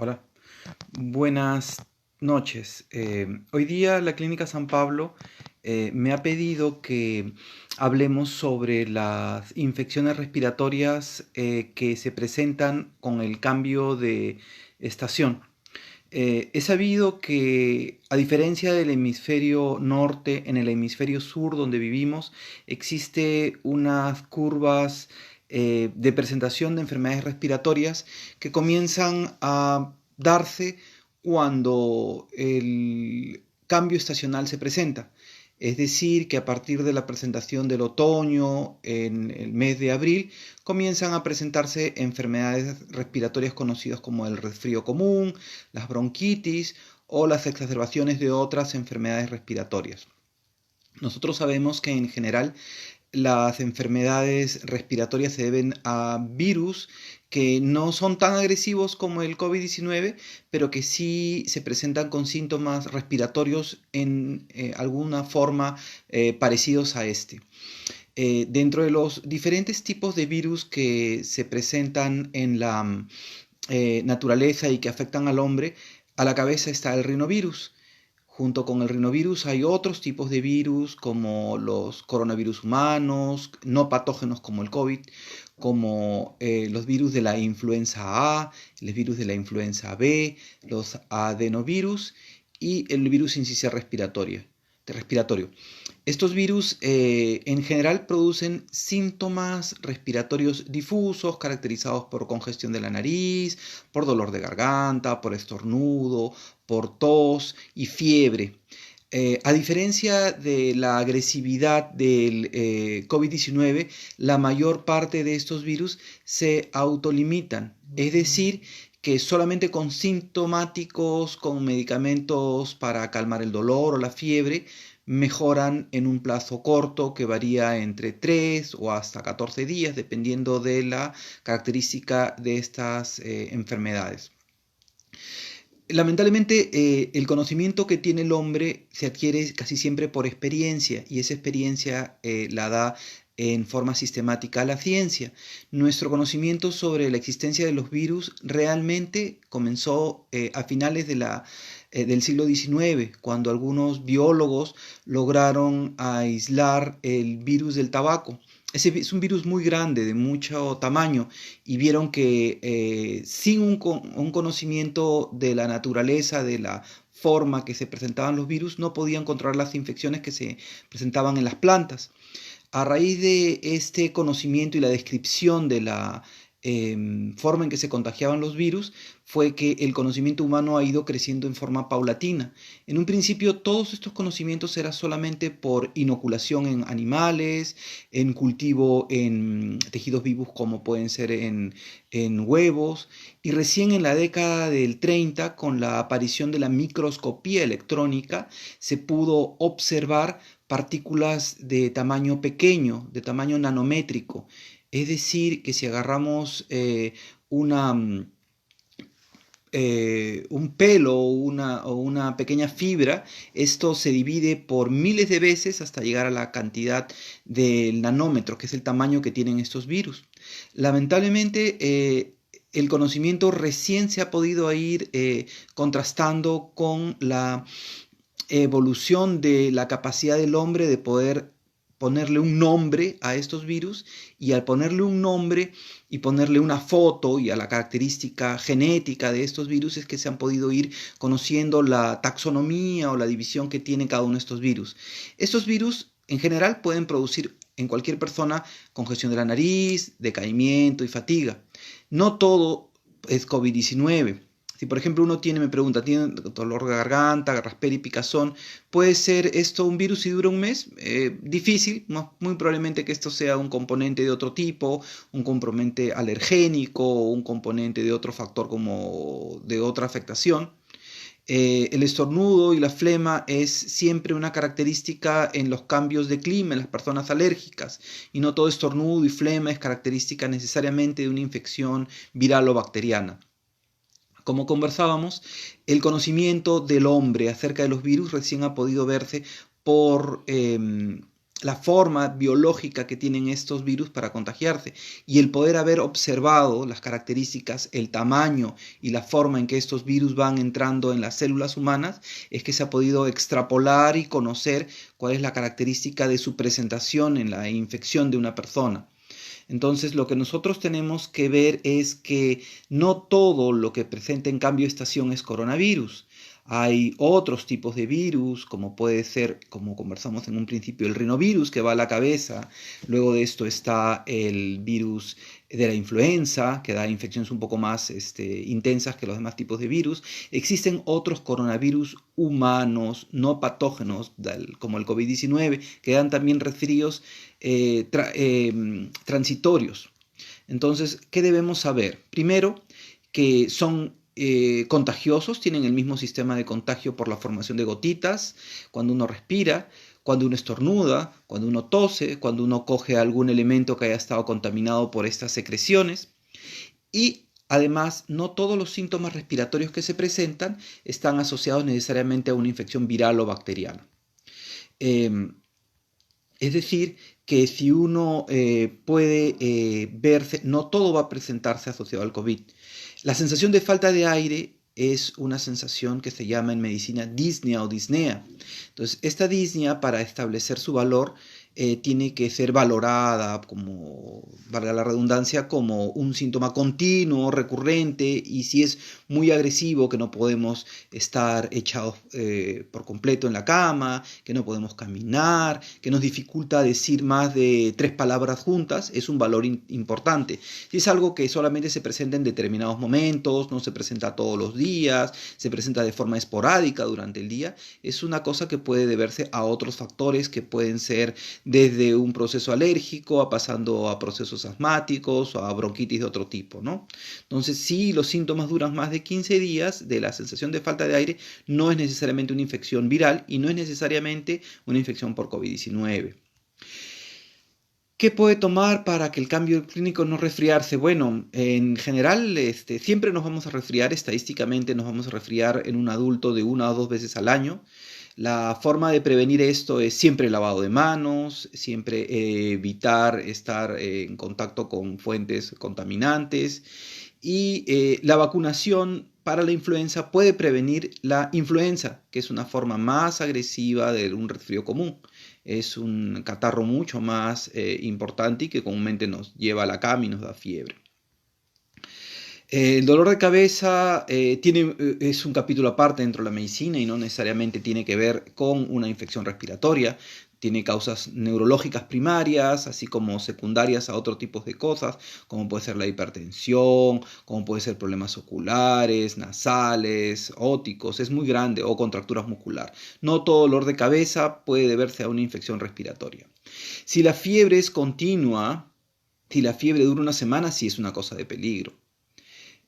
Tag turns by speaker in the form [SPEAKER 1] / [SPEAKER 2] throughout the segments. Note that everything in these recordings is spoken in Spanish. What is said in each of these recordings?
[SPEAKER 1] Hola, buenas noches. Hoy día la Clínica San Pablo me ha pedido que hablemos sobre las infecciones respiratorias que se presentan con el cambio de estación. He sabido que, a diferencia del hemisferio norte, en el hemisferio sur donde vivimos, existe unas curvas de presentación de enfermedades respiratorias que comienzan a darse cuando el cambio estacional se presenta. Es decir, que a partir de la presentación del otoño en el mes de abril comienzan a presentarse enfermedades respiratorias conocidas como el resfrío común, las bronquitis o las exacerbaciones de otras enfermedades respiratorias. Nosotros sabemos que en general las enfermedades respiratorias se deben a virus que no son tan agresivos como el COVID-19, pero que sí se presentan con síntomas respiratorios en alguna forma parecidos a este. Dentro de los diferentes tipos de virus que se presentan en la naturaleza y que afectan al hombre, a la cabeza está el rinovirus. Junto con el rinovirus hay otros tipos de virus como los coronavirus humanos, no patógenos como el COVID, como los virus de la influenza A, el virus de la influenza B, los adenovirus y el virus sincicial respiratorio. Estos virus en general producen síntomas respiratorios difusos caracterizados por congestión de la nariz, por dolor de garganta, por estornudo, por tos y fiebre. A diferencia de la agresividad del COVID-19, la mayor parte de estos virus se autolimitan, es decir, que solamente con sintomáticos, con medicamentos para calmar el dolor o la fiebre, mejoran en un plazo corto que varía entre 3 o hasta 14 días, dependiendo de la característica de estas enfermedades. Lamentablemente, el conocimiento que tiene el hombre se adquiere casi siempre por experiencia y esa experiencia la da en forma sistemática la ciencia. Nuestro conocimiento sobre la existencia de los virus realmente comenzó a finales del siglo XIX, cuando algunos biólogos lograron aislar el virus del tabaco. Ese es un virus muy grande, de mucho tamaño, y vieron que sin un conocimiento de la naturaleza, de la forma que se presentaban los virus, no podían controlar las infecciones que se presentaban en las plantas. A raíz de este conocimiento y la descripción de la forma en que se contagiaban los virus, fue que el conocimiento humano ha ido creciendo en forma paulatina. En un principio todos estos conocimientos eran solamente por inoculación en animales, en cultivo en tejidos vivos como pueden ser en huevos, y recién en la década del 30, con la aparición de la microscopía electrónica, se pudo observar partículas de tamaño pequeño, de tamaño nanométrico. Es decir, que si agarramos una, un pelo o una pequeña fibra, esto se divide por miles de veces hasta llegar a la cantidad del nanómetro, que es el tamaño que tienen estos virus. Lamentablemente, el conocimiento recién se ha podido ir contrastando con la evolución de la capacidad del hombre de poder ponerle un nombre a estos virus, y al ponerle un nombre y ponerle una foto y a la característica genética de estos virus es que se han podido ir conociendo la taxonomía o la división que tienen cada uno de estos virus. Estos virus en general pueden producir en cualquier persona congestión de la nariz, decaimiento y fatiga. No todo es COVID-19. Si por ejemplo uno me pregunta, tiene dolor de garganta, raspera y picazón, ¿puede ser esto un virus y dura un mes? Difícil, muy probablemente que esto sea un componente de otro tipo, un componente alergénico o un componente de otro factor como de otra afectación. El estornudo y la flema es siempre una característica en los cambios de clima en las personas alérgicas, y no todo estornudo y flema es característica necesariamente de una infección viral o bacteriana. Como conversábamos, el conocimiento del hombre acerca de los virus recién ha podido verse por la forma biológica que tienen estos virus para contagiarse y el poder haber observado las características, el tamaño y la forma en que estos virus van entrando en las células humanas, es que se ha podido extrapolar y conocer cuál es la característica de su presentación en la infección de una persona. Entonces, lo que nosotros tenemos que ver es que no todo lo que presenta en cambio de estación es coronavirus. Hay otros tipos de virus, como puede ser, como conversamos en un principio, el rinovirus que va a la cabeza. Luego de esto está el virus de la influenza, que da infecciones un poco más intensas que los demás tipos de virus. Existen otros coronavirus humanos, no patógenos, como el COVID-19, que dan también resfríos transitorios. Entonces, ¿qué debemos saber? Primero, que son contagiosos, tienen el mismo sistema de contagio por la formación de gotitas, cuando uno respira, cuando uno estornuda, cuando uno tose, cuando uno coge algún elemento que haya estado contaminado por estas secreciones. Y además, no todos los síntomas respiratorios que se presentan están asociados necesariamente a una infección viral o bacteriana. Es decir, que si uno puede verse, no todo va a presentarse asociado al COVID. La sensación de falta de aire es una sensación que se llama en medicina disnea o disnea. Entonces, esta disnea, para establecer su valor, tiene que ser valorada, como, valga la redundancia, como un síntoma continuo, recurrente, y si es muy agresivo, que no podemos estar echados por completo en la cama, que no podemos caminar, que nos dificulta decir más de 3 palabras juntas, es un valor importante. Si es algo que solamente se presenta en determinados momentos, no se presenta todos los días, se presenta de forma esporádica durante el día, es una cosa que puede deberse a otros factores que pueden ser desde un proceso alérgico a pasando a procesos asmáticos o a bronquitis de otro tipo, ¿no? Entonces, si los síntomas duran más de 15 días de la sensación de falta de aire, no es necesariamente una infección viral y no es necesariamente una infección por COVID-19. ¿Qué puede tomar para que el cambio clínico no resfriarse? Bueno, en general siempre nos vamos a resfriar, estadísticamente nos vamos a resfriar en un adulto de 1 o 2 veces al año. La forma de prevenir esto es siempre lavado de manos, siempre evitar estar en contacto con fuentes contaminantes y la vacunación para la influenza puede prevenir la influenza, que es una forma más agresiva de un resfrío común. Es un catarro mucho más importante y que comúnmente nos lleva a la cama y nos da fiebre. El dolor de cabeza es un capítulo aparte dentro de la medicina y no necesariamente tiene que ver con una infección respiratoria. Tiene causas neurológicas primarias, así como secundarias a otros tipos de cosas, como puede ser la hipertensión, como puede ser problemas oculares, nasales, óticos, es muy grande, o contracturas muscular. No todo dolor de cabeza puede deberse a una infección respiratoria. Si la fiebre es continua, si la fiebre dura una semana, sí es una cosa de peligro.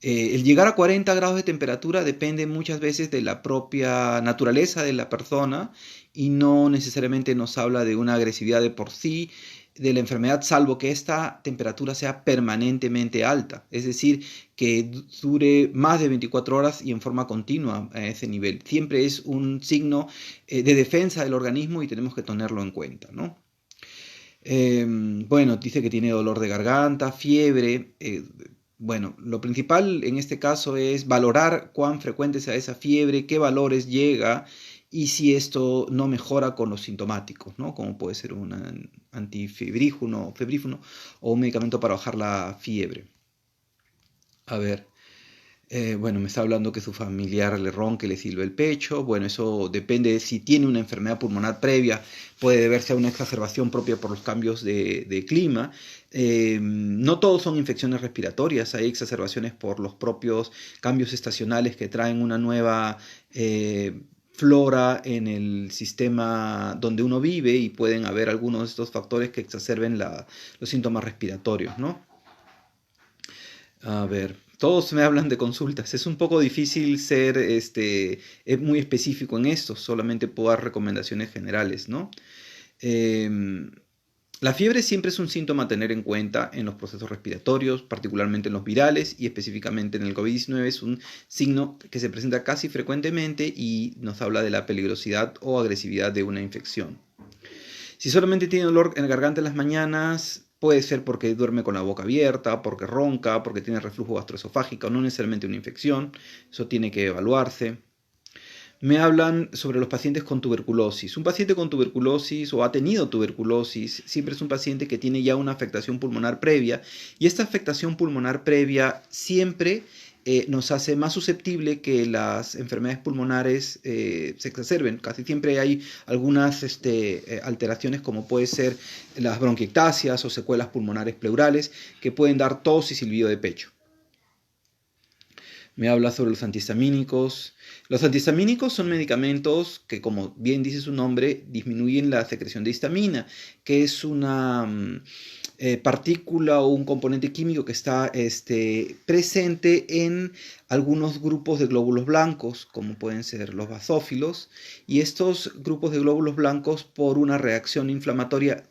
[SPEAKER 1] El llegar a 40 grados de temperatura depende muchas veces de la propia naturaleza de la persona y no necesariamente nos habla de una agresividad de por sí de la enfermedad, salvo que esta temperatura sea permanentemente alta, es decir, que dure más de 24 horas y en forma continua a ese nivel. Siempre es un signo de defensa del organismo y tenemos que tenerlo en cuenta, ¿no? Bueno, dice que tiene dolor de garganta, fiebre. Bueno, lo principal en este caso es valorar cuán frecuente sea esa fiebre, qué valores llega y si esto no mejora con los sintomáticos, ¿no? Como puede ser un antifebrígeno o un medicamento para bajar la fiebre. A ver. Bueno, me está hablando que su familiar le ronque, le silbe el pecho. Bueno, eso depende de si tiene una enfermedad pulmonar previa, puede deberse a una exacerbación propia por los cambios de clima. No todos son infecciones respiratorias, hay exacerbaciones por los propios cambios estacionales que traen una nueva flora en el sistema donde uno vive y pueden haber algunos de estos factores que exacerben los síntomas respiratorios, ¿no? A ver, todos me hablan de consultas. Es un poco difícil ser muy específico en esto, solamente puedo dar recomendaciones generales, ¿no? Em, la fiebre siempre es un síntoma a tener en cuenta en los procesos respiratorios, particularmente en los virales y específicamente en el COVID-19. Es un signo que se presenta casi frecuentemente y nos habla de la peligrosidad o agresividad de una infección. Si solamente tiene dolor en la garganta en las mañanas, puede ser porque duerme con la boca abierta, porque ronca, porque tiene reflujo gastroesofágico, no necesariamente una infección. Eso tiene que evaluarse. Me hablan sobre los pacientes con tuberculosis. Un paciente con tuberculosis o ha tenido tuberculosis siempre es un paciente que tiene ya una afectación pulmonar previa, y esta afectación pulmonar previa siempre nos hace más susceptible que las enfermedades pulmonares se exacerben. Casi siempre hay algunas alteraciones, como puede ser las bronquiectasias o secuelas pulmonares pleurales, que pueden dar tos y silbido de pecho. Me habla sobre los antihistamínicos. Los antihistamínicos son medicamentos que, como bien dice su nombre, disminuyen la secreción de histamina, que es una partícula o un componente químico que está presente en algunos grupos de glóbulos blancos, como pueden ser los basófilos, y estos grupos de glóbulos blancos, por una reacción inflamatoria,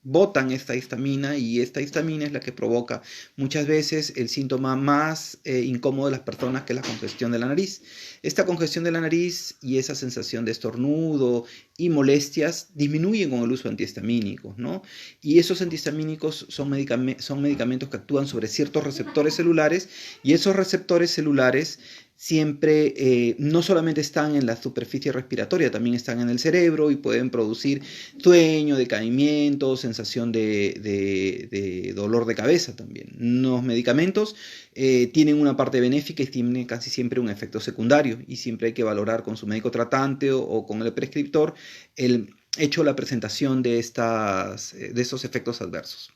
[SPEAKER 1] botan esta histamina, y esta histamina es la que provoca muchas veces el síntoma más incómodo de las personas, que es la congestión de la nariz. Esta congestión de la nariz y esa sensación de estornudo y molestias disminuyen con el uso de antihistamínicos, ¿no? Y esos antihistamínicos son medicamentos que actúan sobre ciertos receptores celulares, y esos receptores celulares siempre no solamente están en la superficie respiratoria, también están en el cerebro y pueden producir sueño, decaimiento, sensación de dolor de cabeza también. Los medicamentos tienen una parte benéfica y tienen casi siempre un efecto secundario, y siempre hay que valorar con su médico tratante o con el prescriptor el hecho, la presentación de estos efectos adversos.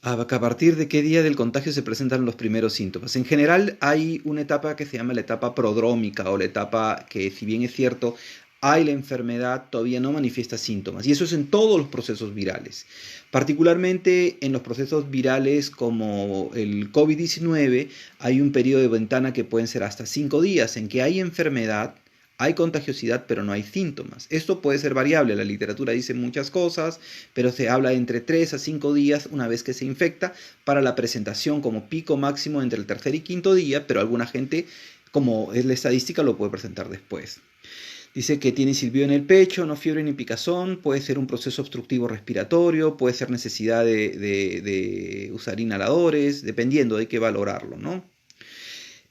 [SPEAKER 1] ¿A partir de qué día del contagio se presentan los primeros síntomas? En general hay una etapa que se llama la etapa prodrómica, o la etapa que, si bien es cierto, hay la enfermedad, todavía no manifiesta síntomas. Y eso es en todos los procesos virales. Particularmente en los procesos virales como el COVID-19, hay un periodo de ventana que pueden ser hasta 5 días en que hay enfermedad, hay contagiosidad, pero no hay síntomas. Esto puede ser variable, la literatura dice muchas cosas, pero se habla de entre 3 a 5 días una vez que se infecta, para la presentación como pico máximo entre el tercer y quinto día, pero alguna gente, como es la estadística, lo puede presentar después. Dice que tiene silbido en el pecho, no fiebre ni picazón, puede ser un proceso obstructivo respiratorio, puede ser necesidad de usar inhaladores, dependiendo, hay que valorarlo, ¿no?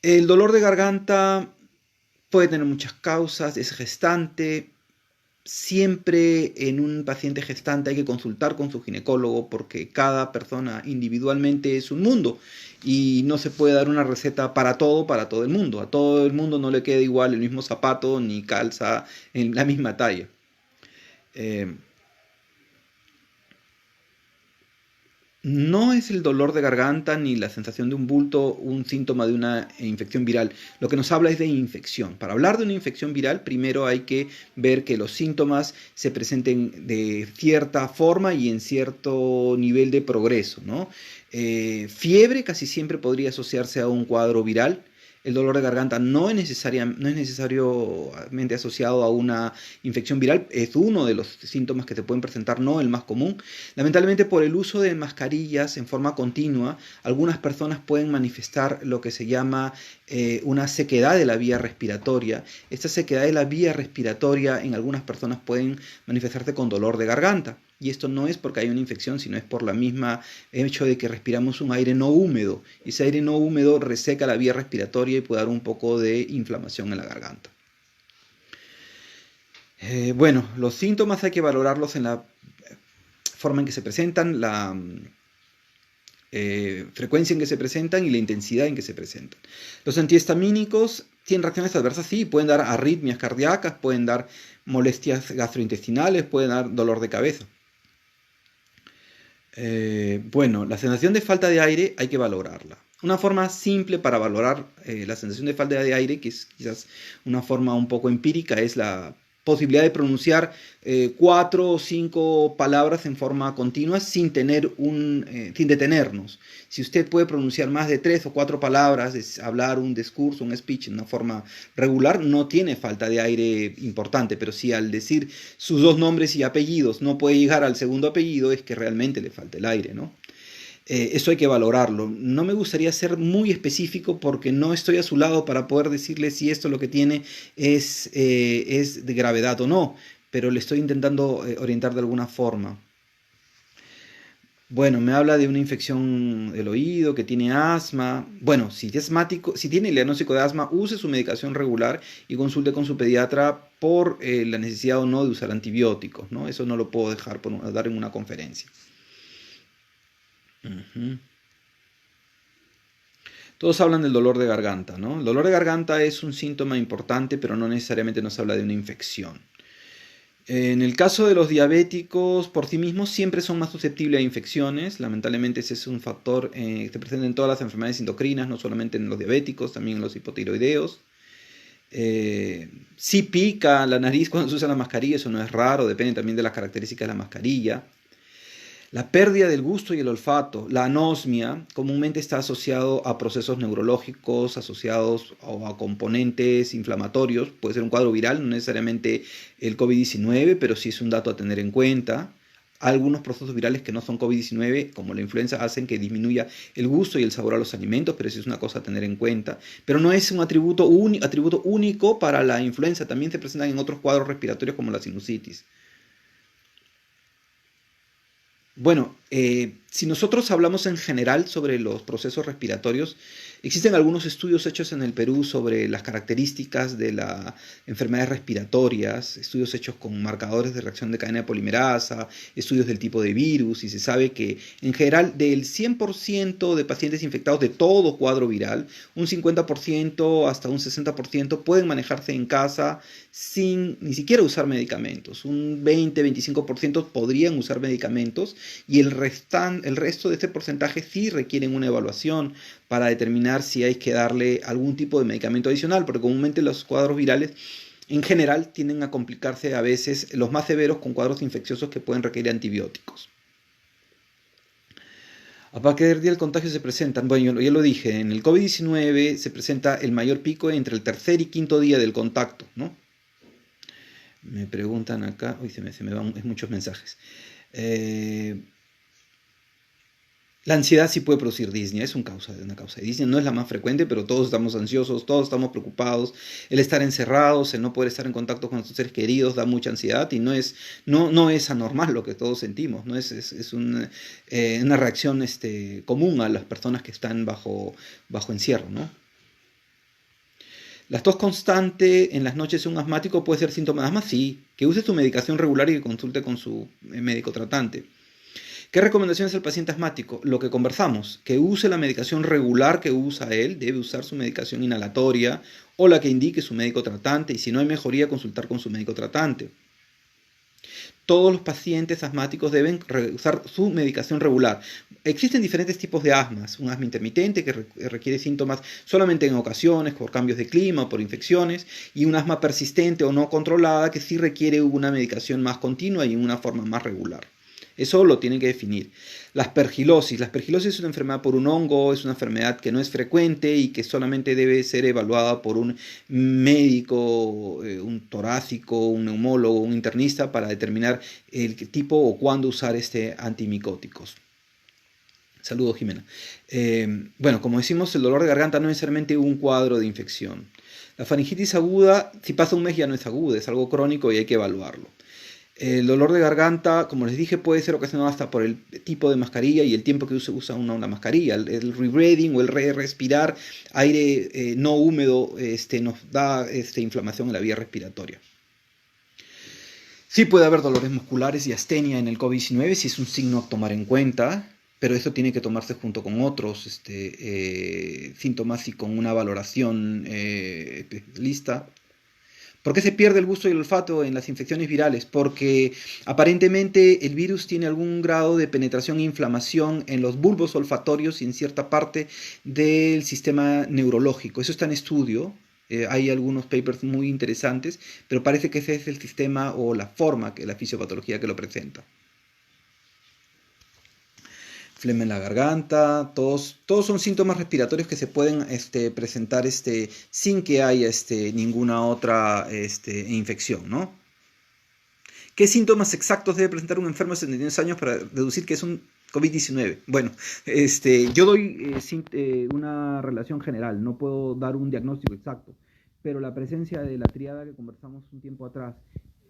[SPEAKER 1] El dolor de garganta puede tener muchas causas, es gestante. Siempre en un paciente gestante hay que consultar con su ginecólogo, porque cada persona individualmente es un mundo y no se puede dar una receta para todo el mundo. A todo el mundo no le queda igual el mismo zapato ni calza en la misma talla. No es el dolor de garganta ni la sensación de un bulto un síntoma de una infección viral. Lo que nos habla es de infección. Para hablar de una infección viral, primero hay que ver que los síntomas se presenten de cierta forma y en cierto nivel de progreso, ¿no? Fiebre casi siempre podría asociarse a un cuadro viral. El dolor de garganta no es necesariamente asociado a una infección viral, es uno de los síntomas que se pueden presentar, no el más común. Lamentablemente, por el uso de mascarillas en forma continua, algunas personas pueden manifestar lo que se llama una sequedad de la vía respiratoria. Esta sequedad de la vía respiratoria en algunas personas pueden manifestarse con dolor de garganta. Y esto no es porque hay una infección, sino es por la misma hecho de que respiramos un aire no húmedo. Y ese aire no húmedo reseca la vía respiratoria y puede dar un poco de inflamación en la garganta. Bueno, los síntomas hay que valorarlos en la forma en que se presentan, la frecuencia en que se presentan y la intensidad en que se presentan. Los antihistamínicos tienen reacciones adversas, sí, pueden dar arritmias cardíacas, pueden dar molestias gastrointestinales, pueden dar dolor de cabeza. Bueno, la sensación de falta de aire hay que valorarla. Una forma simple para valorar la sensación de falta de aire, que es quizás una forma un poco empírica, es la posibilidad de pronunciar 4 o 5 palabras en forma continua sin detenernos. Si usted puede pronunciar más de 3 o 4 palabras, hablar un discurso, un speech en una forma regular, no tiene falta de aire importante, pero si al decir sus 2 nombres y apellidos no puede llegar al segundo apellido, es que realmente le falta el aire, ¿no? Eso hay que valorarlo. No me gustaría ser muy específico porque no estoy a su lado para poder decirle si esto lo que tiene es de gravedad o no. pero le estoy intentando orientar de alguna forma. Bueno, me habla de una infección del oído, que tiene asma. Bueno, si es asmático, si tiene el diagnóstico de asma, use su medicación regular y consulte con su pediatra por la necesidad o no de usar antibióticos, ¿no? Eso no lo puedo dejar dar en una conferencia. Ujú. Todos hablan del dolor de garganta, ¿no? El dolor de garganta es un síntoma importante, pero no necesariamente nos habla de una infección. En el caso de los diabéticos por sí mismos siempre son más susceptibles a infecciones. Lamentablemente ese es un factor que se presenta en todas las enfermedades endocrinas, no solamente en los diabéticos, también en los hipotiroideos. Sí pica la nariz cuando se usa la mascarilla, eso no es raro, depende también de las características de la mascarilla. La pérdida del gusto y el olfato, la anosmia, comúnmente está asociado a procesos neurológicos, asociados a componentes inflamatorios. Puede ser un cuadro viral, no necesariamente el COVID-19, pero sí es un dato a tener en cuenta. Algunos procesos virales que no son COVID-19, como la influenza, hacen que disminuya el gusto y el sabor a los alimentos, pero sí es una cosa a tener en cuenta. Pero no es un atributo único para la influenza, también se presentan en otros cuadros respiratorios como la sinusitis. Bueno, si nosotros hablamos en general sobre los procesos respiratorios, existen algunos estudios hechos en el Perú sobre las características de las enfermedades respiratorias, estudios hechos con marcadores de reacción de cadena de polimerasa, estudios del tipo de virus, y se sabe que en general del 100% de pacientes infectados de todo cuadro viral, un 50% hasta un 60% pueden manejarse en casa sin ni siquiera usar medicamentos. Un 20-25% podrían usar medicamentos y el resto de este porcentaje sí requieren una evaluación para determinar si hay que darle algún tipo de medicamento adicional, porque comúnmente los cuadros virales en general tienden a complicarse a veces los más severos con cuadros infecciosos que pueden requerir antibióticos. A partir del contagio se presentan, bueno, yo ya lo dije, en el COVID-19 se presenta el mayor pico entre el tercer y quinto día del contacto, ¿no? Me preguntan acá, uy, se me van muchos mensajes. Eh, La ansiedad sí puede producir disnea, es una causa de disnea, no es la más frecuente, pero todos estamos ansiosos, todos estamos preocupados. El estar encerrados, el no poder estar en contacto con nuestros seres queridos da mucha ansiedad y no es anormal lo que todos sentimos, ¿no? Una reacción común a las personas que están bajo encierro, ¿no? La tos constante en las noches de un asmático puede ser síntoma de asma, sí. Que use su medicación regular y que consulte con su médico tratante. ¿Qué recomendaciones al paciente asmático? Lo que conversamos, que use la medicación regular que usa él, debe usar su medicación inhalatoria o la que indique su médico tratante, y si no hay mejoría, consultar con su médico tratante. Todos los pacientes asmáticos deben usar su medicación regular. Existen diferentes tipos de asmas. Un asma intermitente que requiere síntomas solamente en ocasiones, por cambios de clima o por infecciones, y un asma persistente o no controlada que sí requiere una medicación más continua y en una forma más regular. Eso lo tienen que definir. La aspergilosis. La aspergilosis es una enfermedad por un hongo, es una enfermedad que no es frecuente y que solamente debe ser evaluada por un médico, un torácico, un neumólogo, un internista para determinar el tipo o cuándo usar antimicóticos. Saludos, Jimena. Bueno, como decimos, el dolor de garganta no es necesariamente un cuadro de infección. La faringitis aguda, si pasa un mes ya no es aguda, es algo crónico y hay que evaluarlo. El dolor de garganta, como les dije, puede ser ocasionado hasta por el tipo de mascarilla y el tiempo que usa una mascarilla. El rebreathing o el respirar aire no húmedo nos da inflamación en la vía respiratoria. Sí puede haber dolores musculares y astenia en el COVID-19, si es un signo a tomar en cuenta, pero eso tiene que tomarse junto con otros síntomas y con una valoración especialista. ¿Por qué se pierde el gusto y el olfato en las infecciones virales? Porque aparentemente el virus tiene algún grado de penetración e inflamación en los bulbos olfatorios y en cierta parte del sistema neurológico. Eso está en estudio. Hay algunos papers muy interesantes, pero parece que ese es el sistema o la forma, la fisiopatología que lo presenta. Flema en la garganta, todos son síntomas respiratorios que se pueden presentar sin que haya ninguna otra infección, ¿no? ¿Qué síntomas exactos debe presentar un enfermo de 72 años para deducir que es un COVID-19? Bueno, yo doy una relación general, no puedo dar un diagnóstico exacto, pero la presencia de la triada que conversamos un tiempo atrás,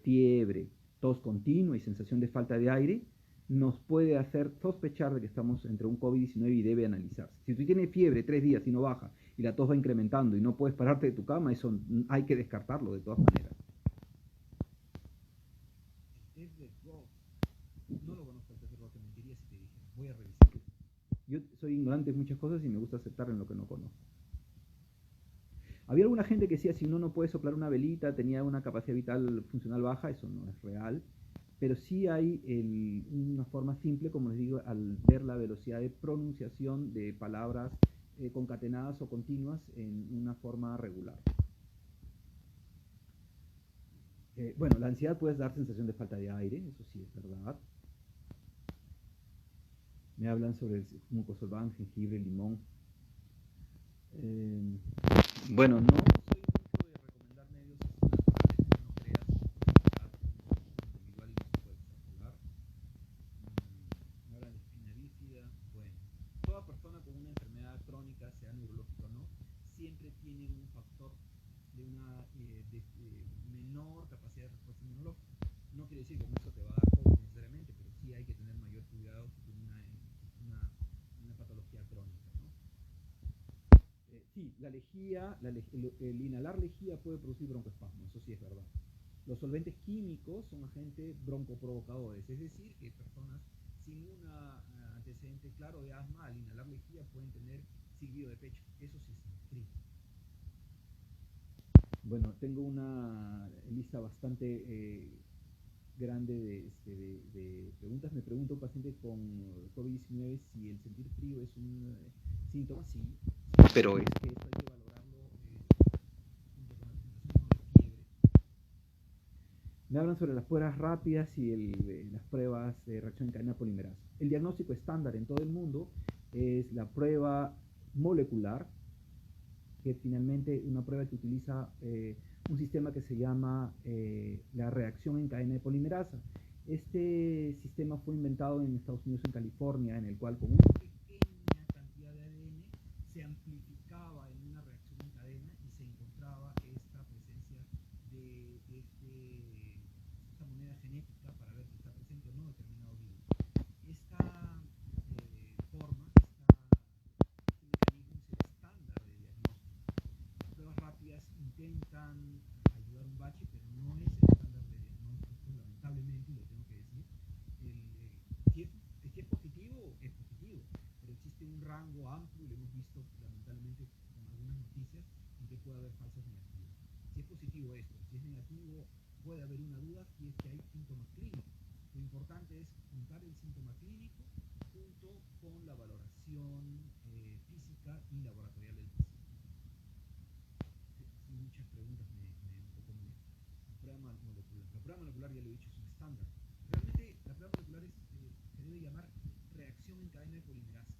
[SPEAKER 1] fiebre, tos continua y sensación de falta de aire, nos puede hacer sospechar de que estamos entre un COVID-19 y debe analizarse. Si tú tienes fiebre 3 días y no baja, y la tos va incrementando y no puedes pararte de tu cama, eso hay que descartarlo de todas maneras. El test de Roth, no lo conozco el test de Roth, te mentiría si te dije, voy a revisar. Yo soy ignorante en muchas cosas y me gusta aceptar en lo que no conozco. Había alguna gente que decía si uno no puede soplar una velita, tenía una capacidad vital funcional baja, eso no es real. Pero sí hay una forma simple, como les digo, al ver la velocidad de pronunciación de palabras concatenadas o continuas en una forma regular. Bueno, la ansiedad puede dar sensación de falta de aire, eso sí es verdad. Me hablan sobre el mucosolván, jengibre, limón. Bueno, no soy mucho de recomendar medios naturales, no creas, individual y no se puede extrapolar. Me hablan de espina bífida. Bueno, toda persona con una enfermedad crónica, sea neurológica o no, siempre tiene un factor de una menor capacidad de respuesta inmunológica. No quiere decir que con eso te va a dar COVID necesariamente, pero sí hay que tener mayor cuidado si tiene una patología crónica, ¿no? Sí, la lejía, el inhalar lejía puede producir broncoespasmo, eso sí es verdad. Los solventes químicos son agentes broncoprovocadores, es decir, que personas sin un antecedente claro de asma al inhalar lejía pueden tener silbido de pecho, eso sí es inscrito. Bueno, tengo una lista bastante grande de preguntas. Me pregunta un paciente con COVID-19 si el sentir frío es un síntoma, sí, pero es que esto hay que valorarlo junto con la presentación de fiebre. Me hablan sobre las pruebas rápidas y las pruebas de reacción en cadena polimerasa. El diagnóstico estándar en todo el mundo es la prueba molecular, que finalmente una prueba que utiliza un sistema que se llama la reacción en cadena de polimerasa. Este sistema fue inventado en Estados Unidos, en California, en el cual con una pequeña cantidad de ADN se amplificaba en una reacción en cadena y se encontraba esta presencia de esta moneda genética para ver si está presente o no determinado virus. Esta forma, este mecanismo es el estándar de diagnóstico. Las pruebas rápidas intentan ayudar un bache, pero no es el estándar de diagnóstico, lamentablemente, lo tengo que decir. Si es positivo, es positivo, pero existe un rango amplio, y lo hemos visto lamentablemente con algunas noticias, en que puede haber falsos negativos. Si es positivo esto, si es negativo, puede haber una duda si es que hay síntomas clínicos. Lo importante es juntar el síntoma clínico junto con la valoración física y laboratorial del paciente. Muchas preguntas me enfocó en esto. La prueba molecular. La prueba molecular, ya lo he dicho, es un estándar. Realmente la prueba molecular se debe llamar reacción en cadena de polimerasa,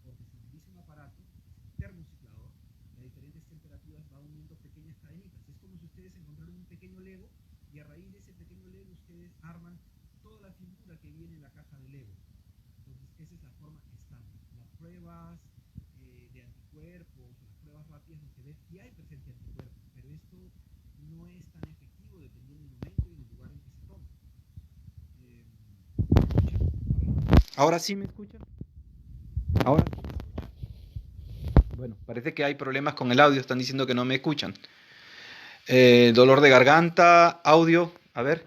[SPEAKER 1] porque se utiliza un aparato, es un termociclador, que a diferentes temperaturas va uniendo pequeñas cadenitas. Es como si ustedes encontraran un pequeño Lego y a raíz de ese pequeño Lego ustedes arman toda la figura que viene en la caja de Lego. Entonces esa es la forma estándar. Las pruebas de anticuerpos, las pruebas rápidas, no se ve si hay presencia de anticuerpos, pero esto no es tan efectivo dependiendo del momento y del lugar en que se toma. ¿Ahora sí me escuchan? ¿Ahora sí me escuchan? Bueno, parece que hay problemas con el audio, están diciendo que no me escuchan. Dolor de garganta, audio, a ver.